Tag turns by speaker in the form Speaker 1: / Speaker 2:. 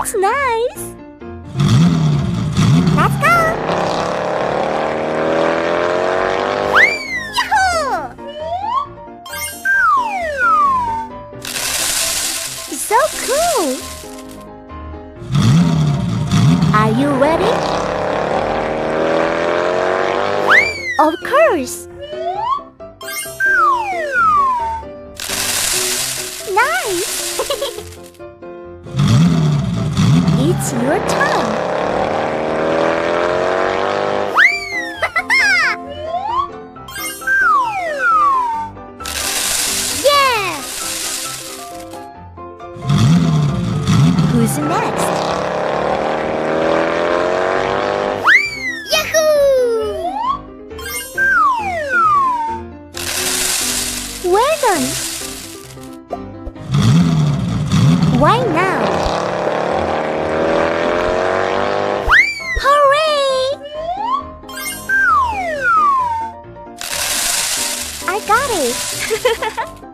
Speaker 1: It's nice. Let's go. Yahoo! So cool. Are you ready? Of course. Nice. It's your turn. Yeah! Who's next? Yahoo! Well done. Why now? Hooray! I got it!